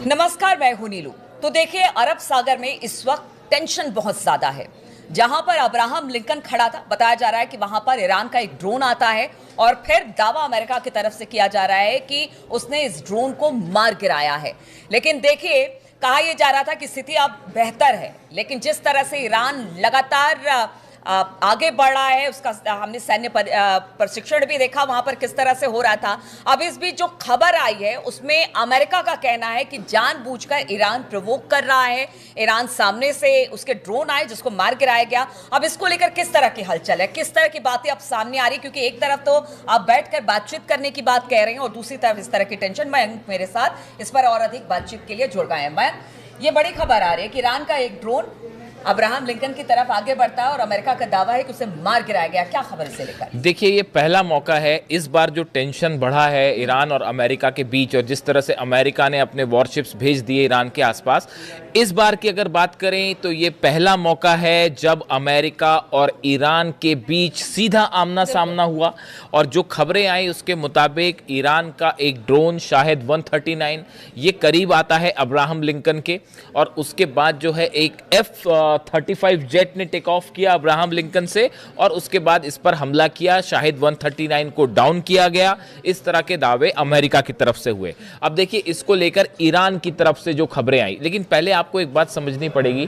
नमस्कार, मैं हूं नीलू। तो देखिए, अरब सागर में इस वक्त टेंशन बहुत ज्यादा है। जहां पर अब्राहम लिंकन खड़ा था, बताया जा रहा है कि वहां पर ईरान का एक ड्रोन आता है और फिर दावा अमेरिका की तरफ से किया जा रहा है कि उसने इस ड्रोन को मार गिराया है। लेकिन देखिए, कहा यह जा रहा था कि स्थिति अब बेहतर है, लेकिन जिस तरह से ईरान लगातार आगे बढ़ रहा है, उसका हमने सैन्य प्रशिक्षण भी देखा वहां पर किस तरह से हो रहा था। अब इस बीच जो खबर आई है उसमें अमेरिका का कहना है कि जानबूझकर ईरान प्रोवोक कर रहा है। ईरान सामने से उसके ड्रोन आए जिसको मार गिराया गया। अब इसको लेकर किस तरह की हलचल है, किस तरह की बातें अब सामने आ रही, क्योंकि एक तरफ तो आप बैठकर बातचीत करने की बात कह रहे हैं और दूसरी तरफ इस तरह की टेंशन। मयंक मेरे साथ इस पर और अधिक बातचीत के लिए जुड़ गए हैं। मयंक, ये बड़ी खबर आ रही है कि ईरान का एक ड्रोन अब्राहम लिंकन की तरफ आगे बढ़ता है और अमेरिका का दावा है कि उसे मार गिराया गया। क्या खबर इसे लेकर? देखिए, ये पहला मौका है। इस बार जो टेंशन बढ़ा है ईरान और अमेरिका के बीच, और जिस तरह से अमेरिका ने अपने वॉरशिप्स भेज दिए ईरान के आसपास, इस बार की अगर बात करें तो ये पहला मौका है जब अमेरिका और ईरान के बीच सीधा आमना सामना हुआ। और जो खबरें आई उसके मुताबिक ईरान का एक ड्रोन शाहिद 139 ये करीब आता है अब्राहम लिंकन के, और उसके बाद जो है एक F-35 जेट ने टेक ऑफ किया अब्राहम लिंकन से, और उसके बाद इस पर हमला किया। शाहिद 139 को डाउन किया गया। इस तरह के दावे अमेरिका की तरफ से हुए। अब देखिए, इसको लेकर ईरान की तरफ से जो खबरें आई, लेकिन पहले आपको एक बात समझनी पड़ेगी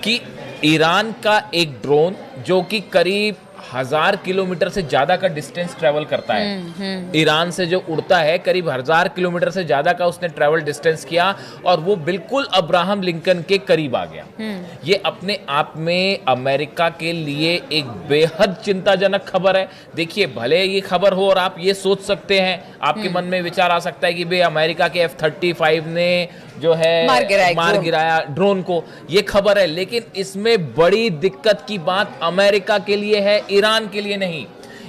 कि ईरान का एक ड्रोन जो कि करीब 1000 किलोमीटर से ज्यादा का डिस्टेंस ट्रेवल करता है, ईरान से जो उड़ता है करीब 1000 किलोमीटर से ज्यादा का उसने ट्रेवल डिस्टेंस किया, और वो बिल्कुल अब्राहम लिंकन के करीब आ गया। ये अपने आप में अमेरिका के लिए एक बेहद चिंताजनक खबर है। देखिए, भले ये खबर हो और आप ये सोच सकते हैं, आपके मन में विचार आ सकता है कि भाई अमेरिका के F-35 ने जो है मार गिराया ड्रोन को, ये खबर है। लेकिन इसमें बड़ी दिक्कत की बात अमेरिका के लिए है, ईरान के लिए नहीं।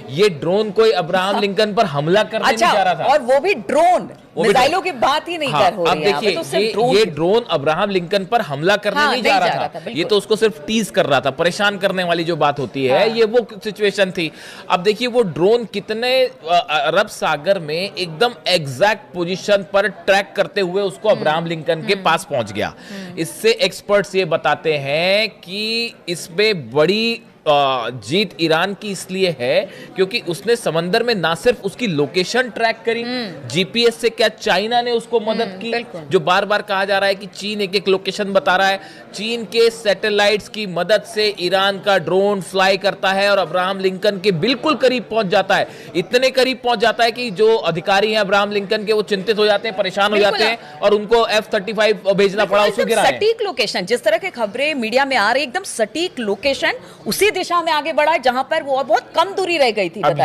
ये ड्रोन कोई अब्राहम लिंकन पर हमला करने नहीं जा रहा था, और वो भी ड्रोन, मिसाइलों की बात ही नहीं कर हो रही है। अब देखिए, ये ड्रोन अब्राहम लिंकन पर हमला करने नहीं जा रहा था। ये तो उसको सिर्फ टीज कर रहा था, परेशान करने वाली जो बात होती है, ये वो सिचुएशन थी। अब देखिए, वो ड्रोन कितने अरब सागर में एकदम एग्जैक्ट पोजीशन पर ट्रैक करते हुए उसको अब्राहम लिंकन के पास पहुंच गया। इससे एक्सपर्ट्स ये बताते हैं कि इसमें बड़ी जीत ईरान की इसलिए है क्योंकि उसने समंदर में ना सिर्फ उसकी लोकेशन ट्रैक करी, जीपीएस से क्या चाइना ने उसको मदद की, जो बार बार कहा जा रहा है कि चीन एक एक लोकेशन बता रहा है। चीन के सैटेलाइट्स की मदद से ईरान का ड्रोन फ्लाई करता है और अब्राहम लिंकन के बिल्कुल करीब पहुंच जाता है। इतने करीब पहुंच जाता है कि जो अधिकारी हैं अब्राहम लिंकन के, वो चिंतित हो जाते हैं, परेशान हो जाते हैं, और उनको F-35 भेजना पड़ा उसको गिराने। सटीक लोकेशन, जिस तरह की खबरें मीडिया में आ रही, एकदम सटीक लोकेशन, उसी दिशा में आगे बढ़ा है जहां पर वो बहुत कम दूरी रह गई थी। अब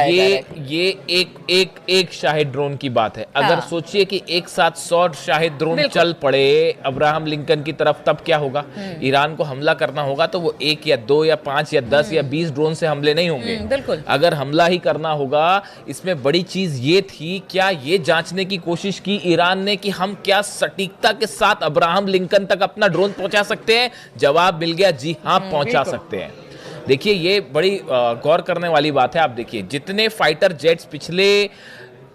ये एक शाहिद ड्रोन की बात है। अगर सोचिए कि एक साथ 100 शाहिद ड्रोन चल पड़े अब्राहम लिंकन की तरफ, तब क्या होगा? ईरान को हमला करना होगा तो वो 1 या 2 या 5 या 10 या 20 ड्रोन से हमले नहीं होंगे। बिल्कुल। अगर हमला ही करना होगा, इसमें बड़ी चीज ये थी, क्या ये जांचने की कोशिश की ईरान ने कि हम क्या सटीकता के साथ अब्राहम लिंकन तक अपना ड्रोन पहुंचा सकते हैं? जवाब मिल गया, जी हाँ, पहुंचा सकते हैं। देखिए, ये बड़ी गौर करने वाली बात है। आप देखिए, जितने फाइटर जेट्स पिछले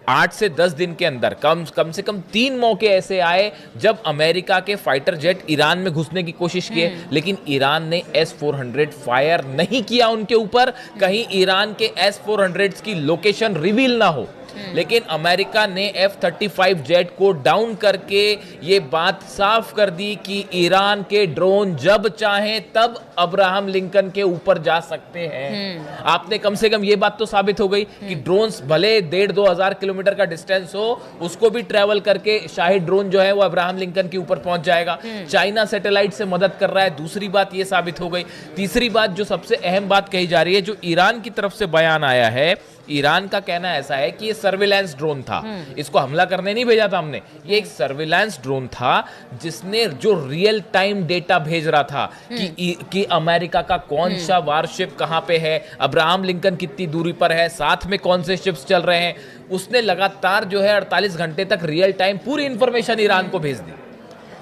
8 से 10 दिन के अंदर कम से कम 3 मौके ऐसे आए जब अमेरिका के फाइटर जेट ईरान में घुसने की कोशिश किए, लेकिन ईरान ने S-400 फायर नहीं किया उनके ऊपर, कहीं ईरान के S-400 की लोकेशन रिवील ना हो। लेकिन अमेरिका ने F-35 जेट को डाउन करके ये बात साफ कर दी कि ईरान के ड्रोन जब चाहें तब अब्राहम लिंकन के ऊपर जा सकते हैं। आपने कम से कम ये बात तो साबित हो गई कि ड्रोन्स भले 1,500-2 हजार किलोमीटर का डिस्टेंस हो, उसको भी ट्रेवल करके शाहिद ड्रोन जो है वो अब्राहम लिंकन के ऊपर पहुंच जाएगा। चाइना सैटेलाइट से मदद कर रहा है, दूसरी बात ये साबित हो गई। तीसरी बात, जो सबसे अहम बात कही जा रही है, जो ईरान की तरफ से बयान आया है, ईरान का कहना ऐसा है कि ये सर्विलांस ड्रोन था, इसको हमला करने नहीं भेजा था हमने, ये एक सर्विलांस ड्रोन था जिसने जो रियल टाइम डेटा भेज रहा था कि अमेरिका का कौन सा वारशिप कहां पे है, अब्राहम लिंकन कितनी दूरी पर है, साथ में कौन से शिप्स चल रहे हैं। उसने लगातार जो है 48 घंटे तक रियल टाइम पूरी इंफॉर्मेशन ईरान को भेज दी।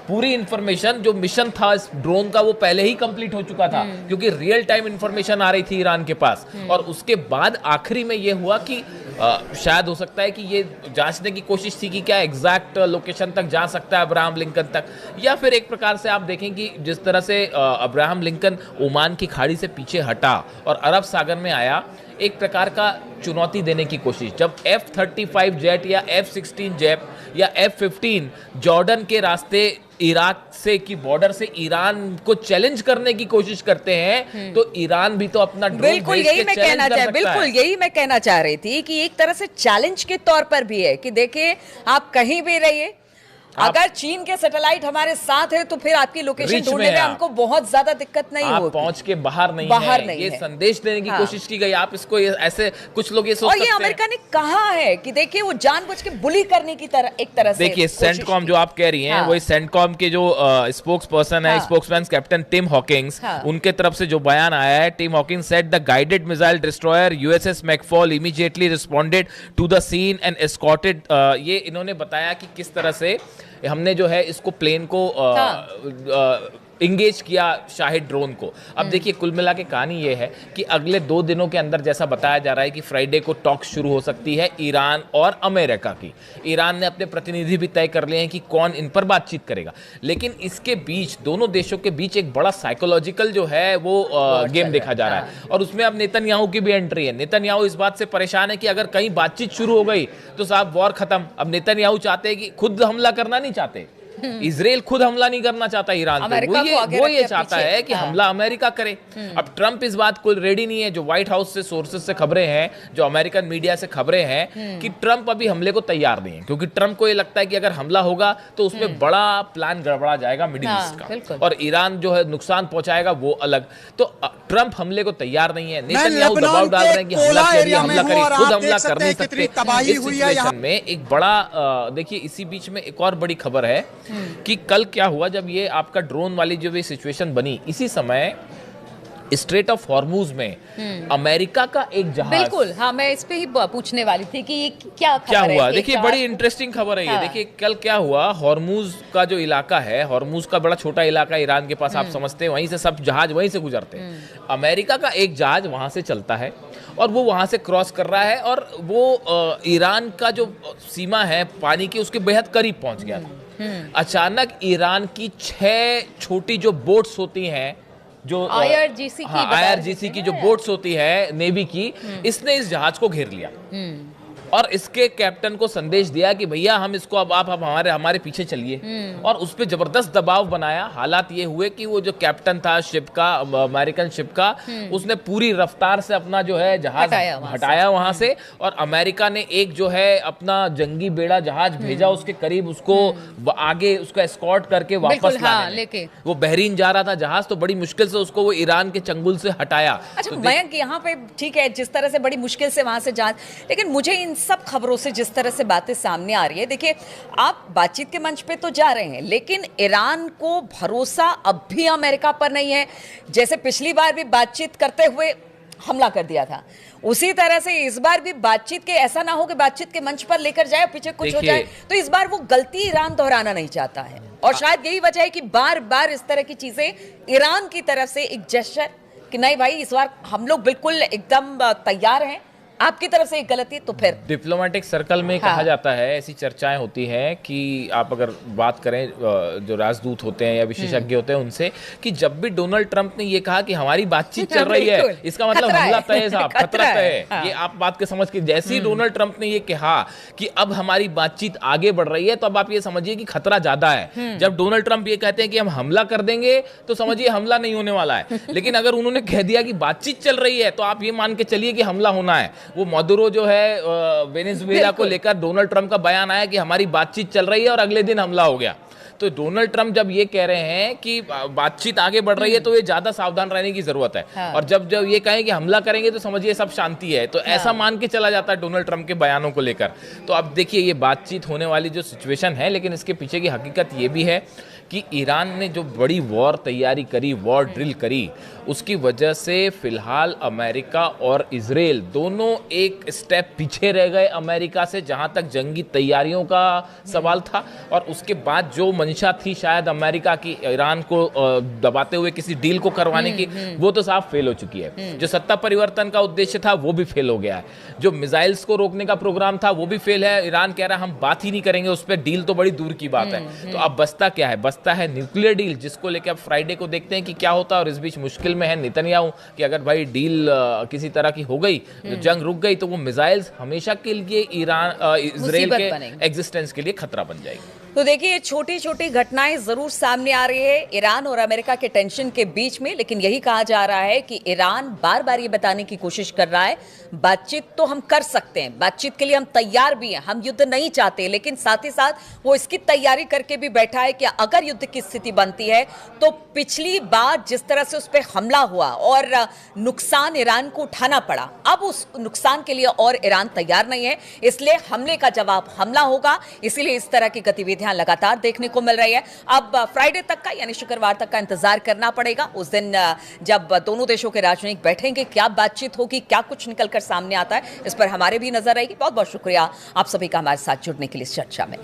पूरी इंफॉर्मेशन जो मिशन था इस ड्रोन का वो पहले ही कंप्लीट हो चुका था, क्योंकि रियल टाइम इंफॉर्मेशन आ रही थी ईरान के पास। और उसके बाद आखिरी में ये हुआ कि शायद हो सकता है कि ये जांचने की कोशिश थी कि क्या एग्जैक्ट लोकेशन तक जा सकता है अब्राहम लिंकन तक, या फिर एक प्रकार से आप देखें कि जिस तरह से अब्राहम लिंकन ओमान की खाड़ी से पीछे हटा और अरब सागर में आया, एक प्रकार का चुनौती देने की कोशिश। जब F-35 जेट या F-16 जेट या F-15 जॉर्डन के रास्ते इराक से की बॉर्डर से ईरान को चैलेंज करने की कोशिश करते हैं, तो ईरान भी तो अपना ड्रोन बिल्कुल यही मैं कहना चाह बिल्कुल यही मैं कहना चाह रही थी कि एक तरह से चैलेंज के तौर पर भी है कि देखिए आप कहीं भी रहिए, अगर चीन के सैटेलाइट हमारे साथ है तो फिर आपकी लोकेशन ढूंढने में हमको बहुत ज्यादा दिक्कत नहीं होगी। पहुंच के बाहर नहीं है। ये संदेश देने की कोशिश की गई। आप इसको ऐसे कुछ लोग ये सोच सकते हैं। और ये अमेरिका ने कहा है कि देखिए वो जानबूझ के बुली करने की तरह एक तरह से देखिए सेंटकॉम जो आप कह रही हैं वो सेंटकॉम के जो स्पोक्स पर्सन है, स्पोक्समैन कैप्टन टिम हॉकिंग्स, उनके तरफ से जो बयान आया है, Tim Hawkins said the guided missile destroyer USS McFaul immediately responded to the scene and escorted. ये इन्होंने बताया कि किस तरह से हमने जो है इसको प्लेन को इंगेज किया शाहिद ड्रोन को। अब देखिए कुल मिला के कहानी ये है कि अगले 2 दिनों के अंदर जैसा बताया जा रहा है कि फ्राइडे को टॉक शुरू हो सकती है ईरान और अमेरिका की। ईरान ने अपने प्रतिनिधि भी तय कर लिए हैं कि कौन इन पर बातचीत करेगा, लेकिन इसके बीच दोनों देशों के बीच एक बड़ा साइकोलॉजिकल जो है वो गेम देखा जा रहा है। और उसमें अब नेतन्याहू की भी एंट्री है। नेतन्याहू इस बात से परेशान है कि अगर कहीं बातचीत शुरू हो गई तो साहब वॉर खत्म। अब नेतन्याहू चाहते हैं कि खुद हमला करना नहीं चाहते, इजराइल खुद हमला नहीं करना चाहता ईरान पे, वो ये चाहता है कि हमला अमेरिका करे। अब ट्रंप इस बात को रेडी नहीं है। जो व्हाइट हाउस से सोर्सेस से खबरें हैं, जो अमेरिकन मीडिया से खबरें हैं कि ट्रंप अभी हमले को तैयार नहीं है, क्योंकि ट्रंप को ये लगता है कि अगर हमला होगा तो उसमें बड़ा प्लान गड़बड़ा जाएगा मिडिल ईस्ट का, और ईरान जो है नुकसान पहुंचाएगा वो अलग। तो ट्रंप हमले को तैयार नहीं है। नेतन्याहू दबाव डाल रहे हैं कि हमला करिए, हमला करिए, खुद हमला कर नहीं सकते। इस सिचुएशन में एक बड़ा देखिए इसी बीच में एक और बड़ी खबर है कि कल क्या हुआ जब ये आपका ड्रोन वाली जो भी सिचुएशन बनी, इसी समय स्ट्रेट ऑफ हॉर्मूज में अमेरिका का एक जहाज, बिल्कुल हाँ मैं इस पे ही पूछने वाली थी कि ये क्या हुआ। देखिए बड़ी इंटरेस्टिंग खबर है ये। देखिए कल क्या हुआ, हॉर्मूज का जो इलाका है, हॉर्मूज का बड़ा छोटा इलाका ईरान के पास, आप समझते हैं, वहीं से सब जहाज वहीं से गुजरते हैं। अमेरिका का एक जहाज वहां से चलता है और वो वहां से क्रॉस कर रहा है, और वो ईरान का जो सीमा है पानी की उसके बेहद करीब पहुंच गया था। अचानक ईरान की 6 छोटी जो बोट्स होती हैं, जो IRGC की जो बोट्स होती है नेवी की, इसने इस जहाज को घेर लिया और इसके कैप्टन को संदेश दिया कि भैया हम इसको अब आप हमारे पीछे चलिए, और उस पर जबरदस्त दबाव बनाया। हालात ये हुए कि वो जो कैप्टन था शिप का, अमेरिकन शिप का, उसने पूरी रफ्तार से अपना जो है जहाज हटाया वहां से, और अमेरिका ने एक जो है अपना जंगी बेड़ा जहाज भेजा उसके करीब, उसको आगे उसको एस्कॉर्ट करके वापस लेके वो बहरीन जा रहा था जहाज, तो बड़ी मुश्किल से उसको वो ईरान के चंगुल से हटाया। अच्छा मयंक, यहाँ पे ठीक है जिस तरह से बड़ी मुश्किल से वहां से जहाज, लेकिन मुझे इन सब खबरों से जिस तरह से बातें सामने आ रही है, देखिए आप बातचीत के मंच पे तो जा रहे हैं, लेकिन ईरान को भरोसा अब भी अमेरिका पर नहीं है। जैसे पिछली बार भी बातचीत करते हुए हमला कर दिया था, उसी तरह से इस बार भी बातचीत के ऐसा ना हो कि बातचीत के मंच पर लेकर जाए, पीछे कुछ हो जाए। तो इस बार वो गलती ईरान दोहराना नहीं चाहता है, और शायद यही वजह है कि बार बार इस तरह की चीजें ईरान की तरफ से एक जेस्चर कि नहीं भाई इस बार हम लोग बिल्कुल एकदम तैयार हैं, आपकी तरफ से एक गलती तो फिर डिप्लोमेटिक सर्कल में कहा जाता है, ऐसी चर्चाएं होती हैं कि आप अगर बात करें जो राजदूत होते हैं या विशेषज्ञ होते हैं उनसे, कि जब भी डोनाल्ड ट्रंप ने ये कहा कि हमारी बातचीत चल रही है, इसका मतलब हमला तय है साहब, खतरा तय है। ये आप बात के समझ के, जैसे ही डोनाल्ड ट्रंप ने ये कहा कि अब हमारी बातचीत आगे बढ़ रही है, तो अब आप ये समझिए कि खतरा ज्यादा है। जब डोनाल्ड ट्रंप ये कहते हैं कि हम हमला कर देंगे, तो समझिए हमला नहीं होने वाला है। लेकिन अगर उन्होंने कह दिया कि बातचीत चल रही है, तो आप ये मान के चलिए कि हमला होना है। वो मदुरो जो है वेनेजुएला को लेकर डोनाल्ड ट्रंप का बयान आया कि हमारी बातचीत चल रही है, और अगले दिन हमला हो गया। तो डोनाल्ड ट्रंप जब ये कह रहे हैं कि बातचीत आगे बढ़ रही है, तो ये ज्यादा सावधान रहने की जरूरत है। हाँ। और जब ये कहें कि हमला करेंगे तो समझिए सब शांति है, तो ऐसा मान के चला जाता है डोनाल्ड ट्रंप के बयानों को लेकर। तो अब देखिए ये बातचीत होने वाली जो सिचुएशन है, लेकिन इसके पीछे की हकीकत ये भी है कि ईरान ने जो बड़ी वॉर तैयारी करी, वॉर ड्रिल करी, उसकी वजह से फिलहाल अमेरिका और इजराइल दोनों एक स्टेप पीछे रह गए अमेरिका से, जहां तक जंगी तैयारियों का सवाल था। और उसके बाद जो मंशा थी शायद अमेरिका की ईरान को दबाते हुए किसी डील को करवाने की, वो तो साफ फेल हो चुकी है। जो सत्ता परिवर्तन का उद्देश्य था वो भी फेल हो गया है। जो मिसाइल्स को रोकने का प्रोग्राम था वो भी फेल है। ईरान कह रहा है हम बात ही नहीं करेंगे उस पर, डील तो बड़ी दूर की बात है। तो अब बचता क्या है? बचता है न्यूक्लियर डील, जिसको लेकर अब फ्राइडे को देखते हैं कि क्या होता है। और इस बीच मुश्किल में है नेतन्याहू कि अगर भाई डील किसी तरह की हो गई, जंग रुक गई, तो वो मिसाइल्स हमेशा के लिए ईरान इजराइल के एग्जिस्टेंस के लिए खतरा बन जाएगी। तो देखिए, छोटी छोटी घटनाएं जरूर सामने आ रही है ईरान और अमेरिका के टेंशन के बीच में, लेकिन यही कहा जा रहा है कि ईरान बार बार ये बताने की कोशिश कर रहा है बातचीत तो हम कर सकते हैं, बातचीत के लिए हम तैयार भी हैं, हम युद्ध नहीं चाहते, लेकिन साथ ही साथ वो इसकी तैयारी करके भी बैठा है कि अगर युद्ध की स्थिति बनती है तो पिछली बार जिस तरह से उस पर हमला हुआ और नुकसान ईरान को उठाना पड़ा, अब उस नुकसान के लिए और ईरान तैयार नहीं है, इसलिए हमले का जवाब हमला होगा। इसीलिए इस तरह की गतिविधियां लगातार देखने को मिल रही है। अब फ्राइडे तक का यानी शुक्रवार तक का इंतजार करना पड़ेगा। उस दिन जब दोनों देशों के राजनयिक बैठेंगे, क्या बातचीत होगी, क्या कुछ निकलकर सामने आता है, इस पर हमारे भी नजर रहेगी। बहुत बहुत शुक्रिया आप सभी का हमारे साथ जुड़ने के लिए इस चर्चा में।